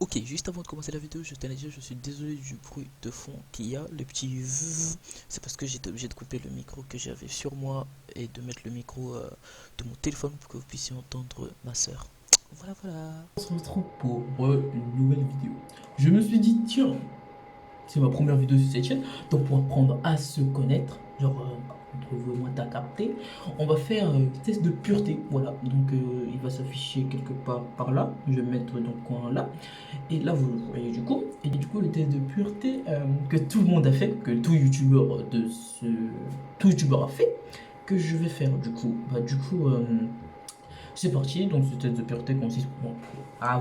Ok, juste avant de commencer la vidéo, je tenais à dire, je suis désolé du bruit de fond qu'il y a, le petit vzz, c'est parce que j'étais obligé de couper le micro que j'avais sur moi et de mettre le micro de mon téléphone pour que vous puissiez entendre ma soeur. Voilà, voilà. On se retrouve pour une nouvelle vidéo. Je me suis dit, tiens, c'est ma première vidéo sur cette chaîne, donc pour apprendre à se connaître, genre entre vous et moi, t'as capté, on va faire un test de pureté. Voilà, donc il va s'afficher quelque part par là. Je vais mettre dans le coin là, et là vous le voyez du coup. Et du coup, le test de pureté que tout le monde a fait, que tout youtubeur a fait, que je vais faire du coup. C'est parti, donc ce test de pureté consiste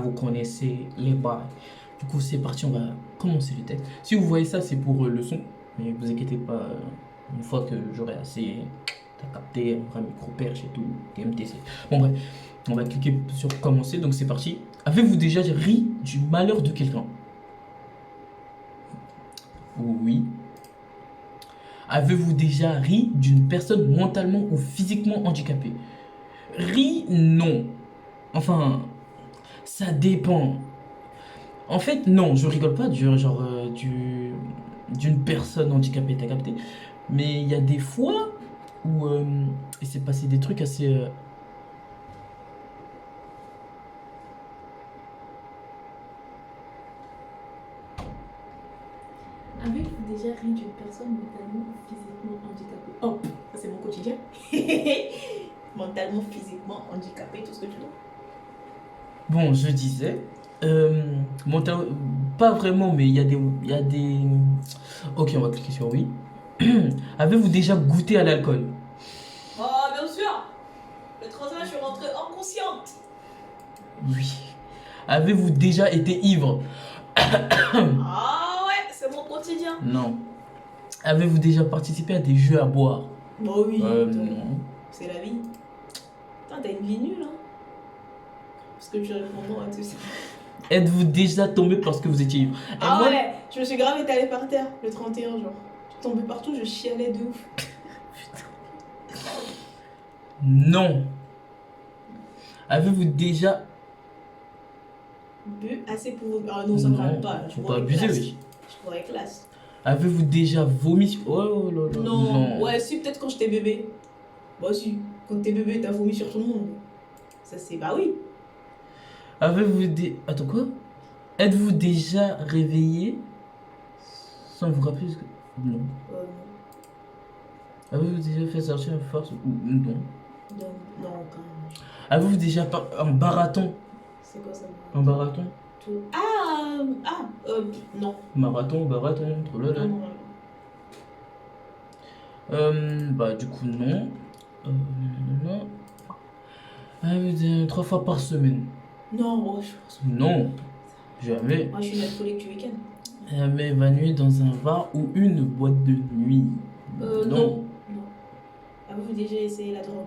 vous connaissez les bails. Du coup, c'est parti, on va commencer le test. Si vous voyez ça, c'est pour le son, mais vous inquiétez pas, une fois que j'aurai assez, t'as capté, un vrai micro perche et tout, TMTC. Bon, bref, on va cliquer sur commencer, donc c'est parti. Avez-vous déjà ri du malheur de quelqu'un? Oui. Avez-vous déjà ri d'une personne mentalement ou physiquement handicapée? Ri, non. Enfin, ça dépend. En fait, non, je rigole pas d'une personne handicapée, t'as capté? Mais il y a des fois où il s'est passé des trucs assez. Avez-vous déjà ri d'une personne mentalement ou physiquement handicapée? Oh, ça c'est mon quotidien. Mentalement, physiquement handicapé, tout ce que tu veux. Bon, je disais. Mental- Pas vraiment, mais il y a des. Ok, on va cliquer sur oui. Avez-vous déjà goûté à l'alcool? Oh, bien sûr. Le 31, je suis rentrée inconsciente. Oui. Avez-vous déjà été ivre? Ah ouais, c'est mon quotidien. Non. Avez-vous déjà participé à des jeux à boire? Bah oui, Non. c'est la vie. Putain, t'as une vie nulle, hein. Parce que tu réponds non à tout ça. Êtes-vous déjà tombé parce que vous étiez ivre? Et Ah moi, ouais, je me suis grave étalée par terre le 31, genre. Je tombais partout, je chialais de ouf. non. Avez-vous déjà. Bu assez pour. Ah non, ça ne Non, pas. Je faut pas bois avec abuser, classe. oui. Je bois avec classe. Avez-vous déjà vomi Oh là là, Non, non. ouais, si, peut-être quand j'étais bébé. Bah si, quand t'es bébé, t'as vomi sur tout le monde. Ça c'est, bah oui. Avez-vous des. Attends, quoi? Êtes-vous déjà réveillé sans vous rappeler ce que. Non. Euh, Avez-vous déjà fait sortir une force Non. non, non, quand même. Avez-vous déjà un marathon? C'est quoi ça? Un marathon? Non. Marathon, marathon, trop là. Non, non, non. Bah, du coup, non. Non. Trois fois par semaine? Non, moi, je pense. Non. Jamais. Moi, je suis une alcoolique du week-end. Jamais évanouie dans un bar ou une boîte de nuit? Non. Non. Avez-vous déjà essayé la drogue?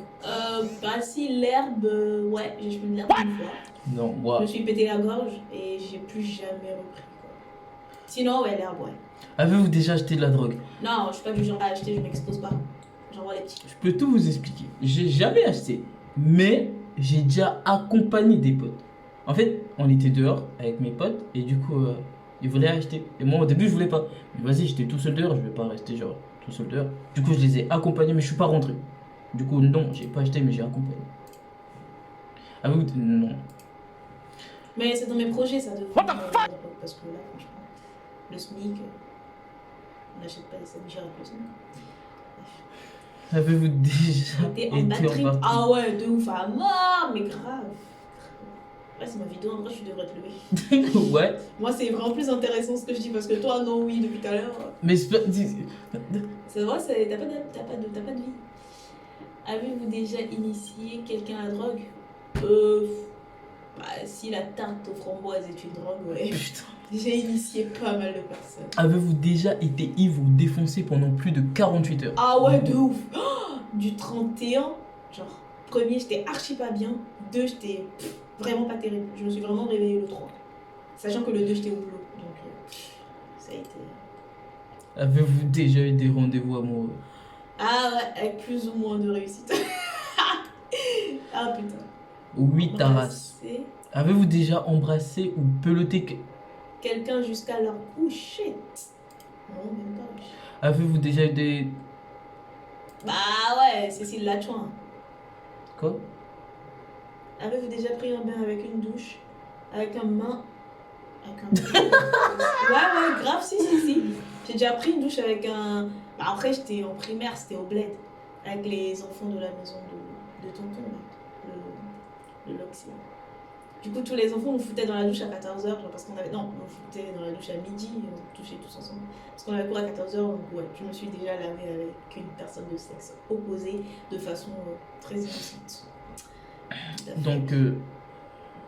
Bah si, l'herbe, ouais, j'ai fumé de l'herbe une fois. Non, Je moi. me suis pété la gorge et j'ai plus jamais repris, quoi. Sinon, ouais, l'herbe, ouais. Avez-vous déjà acheté de la drogue? Non, je suis pas du genre à acheter, je m'expose pas. J'envoie les petits. Je peux tout vous expliquer. J'ai jamais acheté, mais j'ai déjà accompagné des potes. En fait, on était dehors avec mes potes et du coup, ils voulaient acheter. Et moi, au début, je voulais pas. Mais vas-y, j'étais tout seul dehors, je vais pas rester genre tout seul dehors. Du coup, je les ai accompagnés, mais je suis pas rentré. Du coup, non, j'ai pas acheté, mais j'ai accompagné. Avez-vous. Non. Mais c'est dans mes projets, ça, de vendre la drogue. Parce que là, franchement, le SMIC, on n'achète pas les sandwichs avec le SMIC. Avez-vous déjà T'es en été batterie. en Ah ouais, de ouf, à mort, mais grave. Ouais, c'est ma vidéo, en vrai, je devrais te lever. partie? Ouais. Moi, c'est vraiment plus intéressant ce que je dis parce que toi, non, oui, depuis tout à l'heure. Mais c'est pas. C'est vrai, t'as pas de vie. Avez-vous déjà initié quelqu'un à la drogue? Bah, si la tarte aux framboises est une drogue, ouais. Putain. J'ai initié pas mal de personnes. Avez-vous déjà été ivre ou défoncé pendant plus de 48 heures? Ah ouais, de ouf. Oh, du 31, genre, premier, j'étais archi pas bien. Deux, j'étais vraiment pas terrible. Je me suis vraiment réveillée le 3. Sachant que le 2, j'étais au boulot. Donc, ça a été. Avez-vous déjà eu des rendez-vous amoureux? Ah ouais, avec plus ou moins de réussite. Ah putain. Oui, Taras. Embrasser. Avez-vous déjà embrassé ou pelleté Quelqu'un jusqu'à leur... Oh shit. Non, même pas. Wesh. Avez-vous déjà eu des... Bah ouais, Cécile Lachouin. Quoi? Avez-vous déjà pris un bain avec une douche? Avec un main... Avec un... ouais, grave, si. J'ai déjà pris une douche avec un... Bah, après, j'étais en primaire, c'était au bled. Avec les enfants de la maison de tonton, là. Le Loxy. Du coup, tous les enfants, on foutait dans la douche à 14h, parce qu'on avait... Non, on foutait dans la douche à midi, on touchait tous ensemble. Parce qu'on avait cours à 14h, donc ouais, je me suis déjà lavée avec une personne de sexe opposé, de façon très innocente. Donc,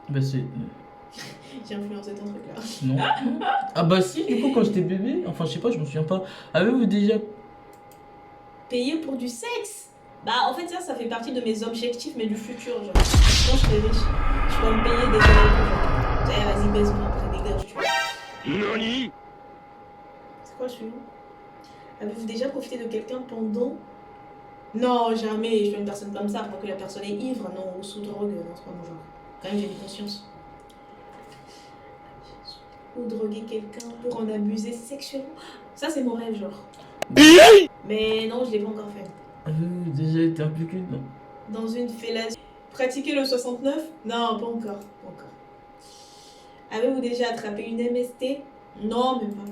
bah c'est... J'ai influencé ton truc là. Non. Ah bah si, du coup, quand j'étais bébé, enfin, je sais pas, je me souviens pas. Avez-vous déjà... Payer pour du sexe? Bah, en fait, ça fait partie de mes objectifs, mais du futur, genre. Quand je serai riche, je peux me payer des gens. Vas-y, baise-moi après, dégage, tu vois. NANI? C'est quoi, je suis où? Avez-vous déjà profité de quelqu'un pendant... Non, jamais, je suis une personne comme ça, pour que la personne est ivre, non, ou sous drogue, non, c'est pas mon genre. Quand même, j'ai une conscience. Ou droguer quelqu'un pour en abuser sexuellement. Ça, c'est mon rêve, genre. Mais non, je l'ai pas encore fait. Avez-vous déjà été impliqué? Non. Dans une fellation. Pratiquer le 69? Non, pas encore. Pas encore. Avez-vous déjà attrapé une MST? Non, même pas.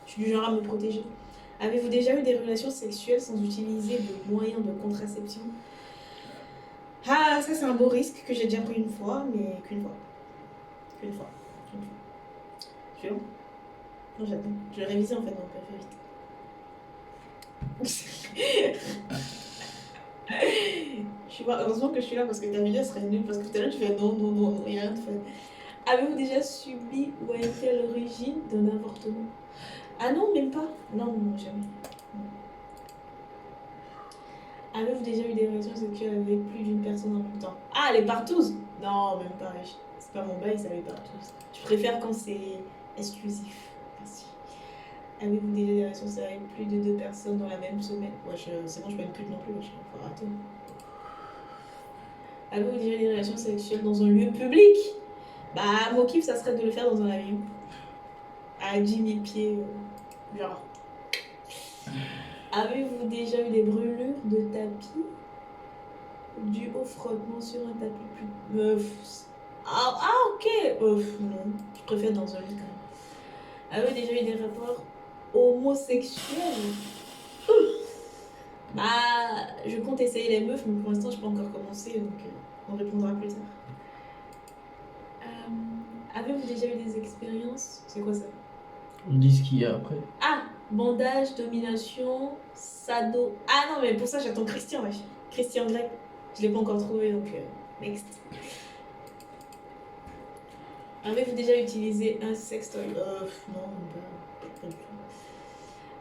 Je suis du genre à me protéger. Avez-vous déjà eu des relations sexuelles sans utiliser de moyens de contraception? Ah, ça c'est un beau risque que j'ai déjà pris une fois, mais qu'une fois. Qu'une fois. Tu vois? Non, j'attends. Je vais réviser en fait, donc fais vite. Je suis pas... Heureusement que je suis là parce que ta vidéo serait nulle, parce que tout à l'heure tu fais non, il n'y a rien de fait. Avez-vous déjà subi ou été à l'origine d'un avortement? Ah non, même pas. Non, jamais. Non. Avez-vous déjà eu des relations sexuelles avec plus d'une personne en même temps? Ah, les partous? Non, même pas. C'est pas mon bail, ça les partous. Je préfère quand c'est exclusif. Merci. Avez-vous déjà des relations sexuelles avec plus de 2 personnes dans la même semaine? Ouais, c'est bon, je suis pas une pute non plus, faut arrêter. Avez-vous déjà des relations sexuelles dans un lieu public? Bah, mon kiff, ça serait de le faire dans un avion. À 10 000 pieds, genre. Avez-vous déjà eu des brûlures de tapis dues au frottement sur un tapis plus... ok. Non, je préfère dans un lit quand même. Avez-vous déjà eu des rapports homosexuels? Bah, je compte essayer les meufs, mais pour l'instant, je peux encore commencer, donc on répondra plus tard. Avez-vous déjà eu des expériences? C'est quoi ça? On dit ce qu'il y a après. Ah, bandage, domination, sado. Ah non, mais pour ça, j'attends Christian, wesh. Christian Grey. Je l'ai pas encore trouvé, donc next. Avez-vous déjà utilisé un sextoy? Non, pas du tout.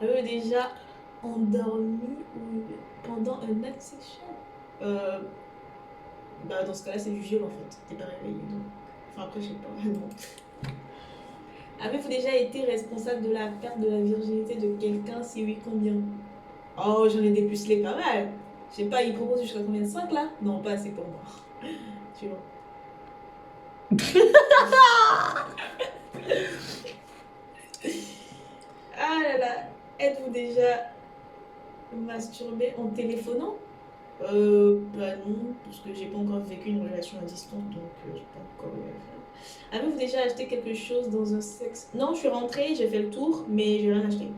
Avez-vous déjà endormi pendant un acte sexuel? Bah, dans ce cas-là, c'est du viol en fait. T'es pas réveillé, donc. Enfin, après, je sais pas vraiment. Avez-vous déjà été responsable de la perte de la virginité de quelqu'un? Si oui, combien? Oh, j'en ai dépucelé pas mal. Je sais pas, il propose jusqu'à combien? 5 là? Non, pas assez pour moi. Tu vois. Ah là là. Êtes-vous déjà masturbé en téléphonant? Bah non, parce que j'ai pas encore vécu une relation à distance, donc j'ai pas encore eu à le faire. Avez-vous déjà acheté quelque chose dans un sexe? Non, je suis rentrée, j'ai fait le tour, mais j'ai rien acheté.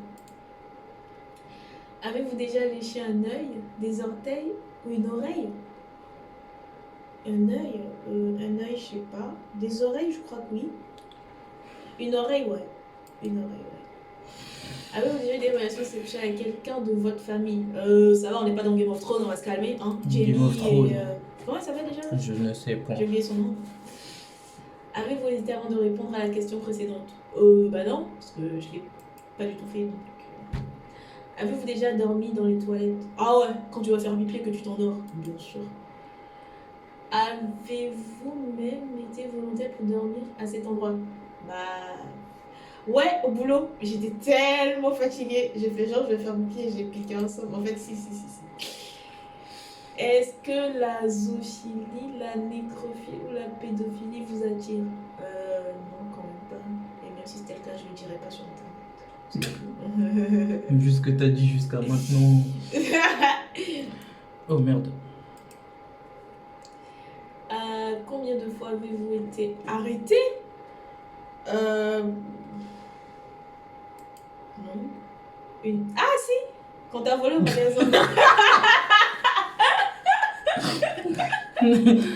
Avez-vous déjà léché un œil, des orteils ou une oreille? Un œil, je sais pas. Des oreilles, je crois que oui. Une oreille, ouais. Une oreille, ouais. Avez-vous déjà eu des relations sexuelles avec quelqu'un de votre famille? Ça va, on n'est pas dans Game of Thrones, on va se calmer, hein. Game of Thrones. Et, comment elle s'appelle déjà? Je ne sais pas. J'ai oublié son nom. Avez-vous hésité avant de répondre à la question précédente? Bah non, parce que je l'ai pas du tout fait. Donc, avez-vous déjà dormi dans les toilettes? Ah ouais, quand tu vas faire pipi et que tu t'endors, bien sûr. Avez-vous même été volontaire pour dormir à cet endroit? Bah... Ouais, au boulot, j'étais tellement fatiguée. J'ai fait genre, je vais faire pipi et j'ai piqué un somme. En fait, si. Est-ce que la zoophilie, la nécrophilie ou la pédophilie vous attire? Non, quand même pas. Et même si c'était le cas, je le dirais pas sur Internet. Vu ce que t'as dit jusqu'à maintenant. Oh merde. Combien de fois avez-vous été arrêté? Non. Une. Ah si! Quand t'as volé au magasin.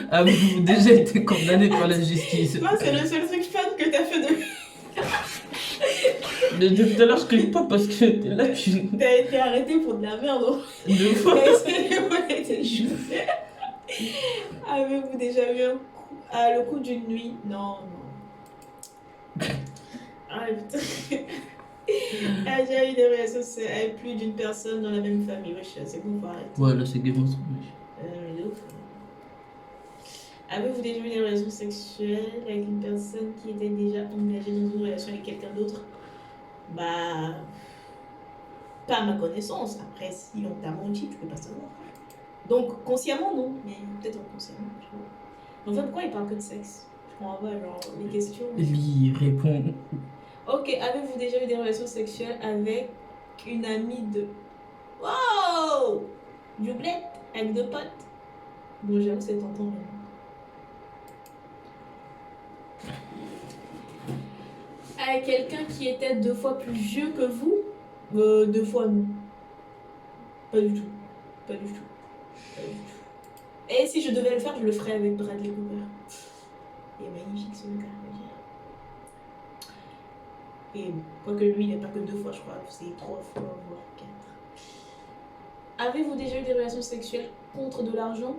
Avez-vous déjà été condamné par la justice? Toi, c'est le seul truc fun que t'as fait de. Mais depuis tout à l'heure, je clique pas parce que t'es là, tu. T'as été arrêté pour de la merde. 2 fois. Avez-vous déjà eu un coup, le coup d'une nuit? Non, non. Ah putain. Ah, j'ai eu des relations avec plus d'une personne dans la même famille. Wesh, c'est bon, faut arrêter. Ouais, là, c'est Game of Thrones. Mais de ouf. Avez-vous déjà eu des relations sexuelles avec une personne qui était déjà engagée dans une relation avec quelqu'un d'autre? Bah. Pas à ma connaissance. Après, si on t'a menti, tu peux pas savoir. Donc, consciemment, non. Mais peut-être inconsciemment. Je sais pas. Mais en fait, pourquoi il parle que de sexe? Je comprends pas, genre, les questions. Lis, réponds. Ok, avez-vous déjà eu des relations sexuelles avec une amie de. Wow! Doublette avec 2 potes? Bon, j'avoue, c'est tentant. Mais... avec quelqu'un qui était 2 fois plus vieux que vous? 2 fois non. Pas du tout. Pas du tout. Pas du tout. Et si je devais le faire, je le ferais avec Bradley Cooper. Il est magnifique ce gars. Et quoique lui, il n'est pas que 2 fois, je crois. C'est 3 fois, voire 4. Avez-vous déjà eu des relations sexuelles contre de l'argent?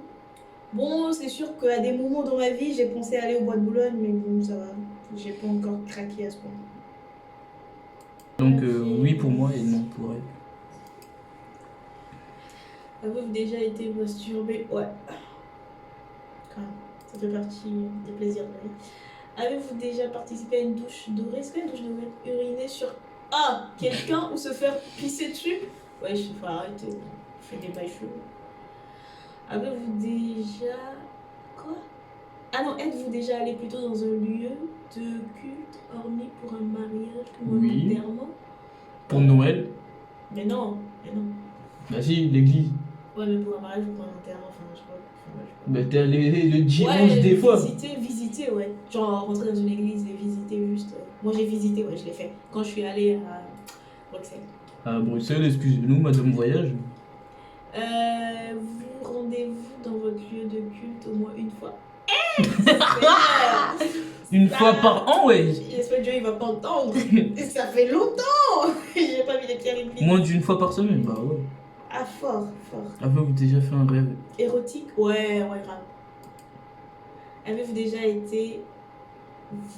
Bon, c'est sûr qu'à des moments dans ma vie, j'ai pensé aller au bois de Boulogne, mais bon, ça va. J'ai pas encore craqué à ce point. Donc, oui pour moi et non pour elle. Avez-vous déjà été masturbé? Ouais. Quand même. Ça fait partie des plaisirs de la vie. Avez-vous déjà participé à une douche dorée? Est-ce qu'une douche dorée uriner sur quelqu'un ou se faire pisser dessus? Ouais, je faut arrêter. Je fais des bails chelous. Avez-vous déjà... Quoi? Ah non, êtes-vous déjà allé plutôt dans un lieu de culte, hormis pour un mariage ou un Oui. enterrement? Pour Noël? Mais non, mais non. Bah si, l'église. Ouais, mais pour un mariage ou pour un enterrement, enfin, je crois. Bah t'es allé le dimanche des fois. Visiter, ouais. Genre rentrer dans une église et visiter juste. Moi j'ai visité, ouais, je l'ai fait. Quand je suis allée à Bruxelles. À Bruxelles, excusez-nous, madame voyage. Vous rendez-vous dans votre lieu de culte au moins une fois? Une fois par an, ouais. J'espère que Dieu il va pas entendre. Ça fait longtemps. J'ai pas mis les pieds à l'église. Moins d'une fois par semaine, bah ouais. Ah, fort, fort. Avez-vous déjà fait un rêve? Érotique? Ouais, grave. Avez-vous déjà été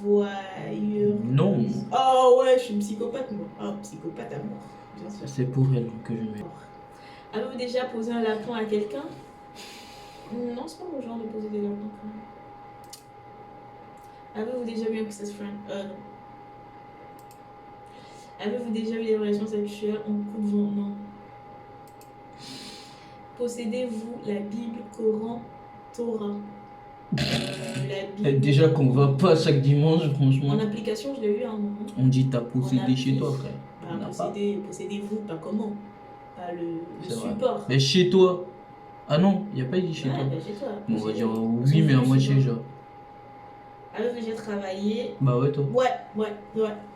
voyeur? Non. Oh ouais, je suis une psychopathe, moi. Ah, psychopathe à mort, bien sûr. C'est pour elle que je vais. Avez-vous déjà posé un lapin à quelqu'un? Non, c'est pas mon genre de poser des lapins quand même. Avez-vous déjà eu un close friend? Non. Avez-vous déjà eu des relations sexuelles en coup de vent? Non. Possédez-vous la Bible, Coran, Torah? La Bible. Déjà qu'on va pas chaque dimanche, franchement. En application, je l'ai eu à un moment. On dit t'as possédé On a chez dit. toi, frère. On n'a pas. Possédez-vous, pas comment? Pas le C'est vrai. support. Mais chez toi. Ah non, il a pas dit chez Ouais, toi. bah, chez toi. Bon, on va dire oui, Possédez-vous, mais à je moitié, sais pas. genre. Avez-vous déjà travaillé? Bah ouais, toi. Ouais.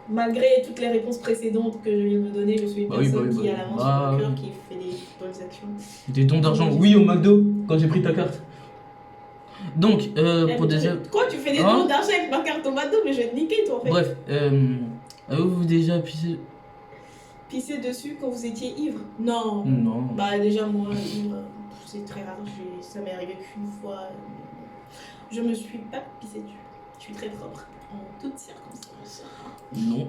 Malgré toutes les réponses précédentes que je viens de donner, je suis une personne qui a la main sur le cœur, qui fait des bonnes actions. Des dons d'argent, oui, au McDo, quand j'ai pris ta carte. Donc, pour des... Quoi, tu fais des dons d'argent avec ma carte au McDo, mais je vais te niquer, toi, en fait. Bref, avez-vous déjà pissé? Pisser dessus quand vous étiez ivre? Non. Non. Bah, déjà, moi, ivre, c'est très rare. Ça m'est arrivé qu'une fois. Je me suis pas pissé dessus. Je suis très propre, en toutes circonstances. Non.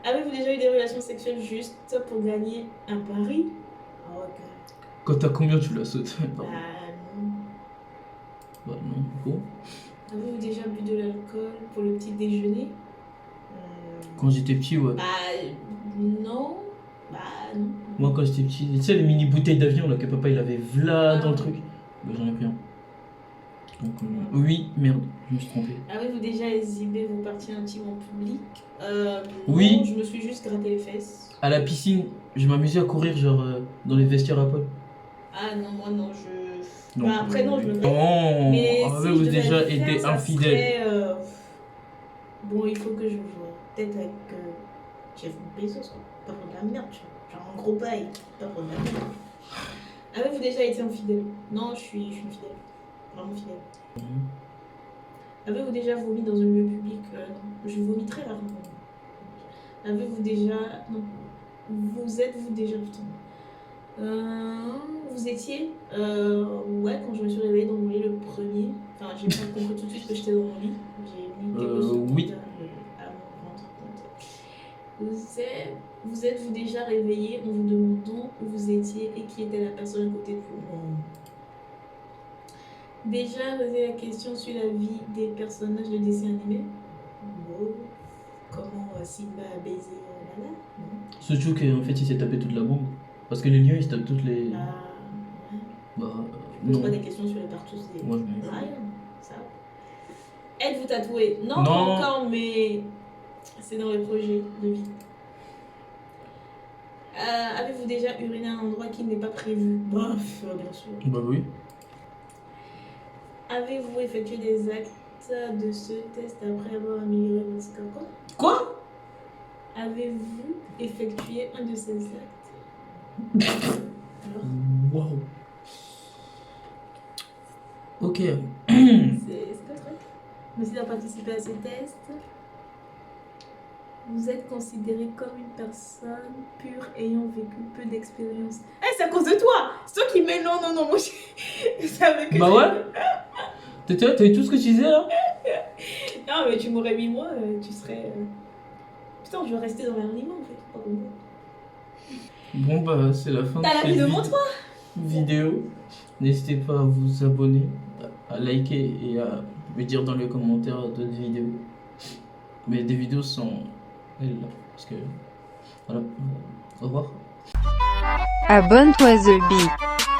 Avez-vous déjà eu des relations sexuelles juste pour gagner un pari? Oh, ok. Quand t'as combien, tu la sautes? Bah, non. Bah non, bon. Avez-vous déjà bu de l'alcool pour le petit déjeuner? Quand j'étais petit, ouais. Bah, non. Bah, non. Moi, quand j'étais petit, tu sais, les mini bouteilles d'avion là que papa il avait v'là Ah. dans le truc. Bah, j'en ai pris un. Donc, oui, merde, je me suis trompé. Avez-vous déjà exhibé vos parties intimes en public Oui. Non, je me suis juste gratté les fesses. À la piscine, je m'amusais à courir, genre, dans les vestiaires à Paul. Ah non, moi non, je. Donc, Bah, après, non, je me gratte. Non, Mais si avez-vous je devais déjà le faire, été ça infidèle? serait, Bon, il faut que je vois. Peut-être avec Jeff Bezos, quoi. Pas pour de la merde, tu vois. Genre un gros bail, pas pour de la merde. Avez-vous déjà été infidèle? Non, je suis fidèle. Vraiment fidèle. Avez-vous déjà vomi dans un lieu public? Non, je vomis très rarement. Avez-vous déjà... Non. Vous êtes-vous déjà... Putain. Vous étiez... Ouais, quand je me suis réveillée dans mon lit le premier. Enfin, j'ai pas compris tout de suite que j'étais dans mon lit. J'ai mis quelques secondes oui. à me rendre compte. Vous êtes-vous déjà réveillé en vous demandant où vous étiez et qui était la personne à côté de vous? Déjà posé la question sur la vie des personnages de dessins animés? Wow. Comment Simba a baisé Nala? Non. Surtout qu'en fait, il s'est tapé toute la bande. Parce que les lions, ils se tapent toutes les. Ah, ouais. Bah, Je pose non. pas des questions sur les partout des. Moi, je m'en fous. Ryan, ça. Êtes-vous tatoué? Non, Non. pas encore, mais c'est dans les projets de vie. Avez-vous déjà uriné à un endroit qui n'est pas prévu? Bof, bien sûr. Bah oui. Avez-vous effectué des actes de ce test après avoir amélioré votre score? Quoi? Quoi? Avez-vous effectué un de ces actes? Alors, Waouh. Ok. c'est quoi le truc? Merci d'avoir participé à ce test. Vous êtes considéré comme une personne pure ayant vécu peu d'expérience. Eh, c'est à cause de toi! C'est toi qui mets non, moi je savais que. Bah ouais. T'as eu tout ce que tu disais là? Non, mais tu m'aurais mis moi, tu serais. Putain, je vais rester dans l'anonymat en fait, pas comme moi. Bon bah c'est la fin de T'as la cette vie devant toi! vidéo. N'hésitez pas à vous abonner, à liker et à me dire dans les commentaires d'autres vidéos. Mais des vidéos sont elles là. Parce que voilà. Au revoir. Abonne-toi The Bee.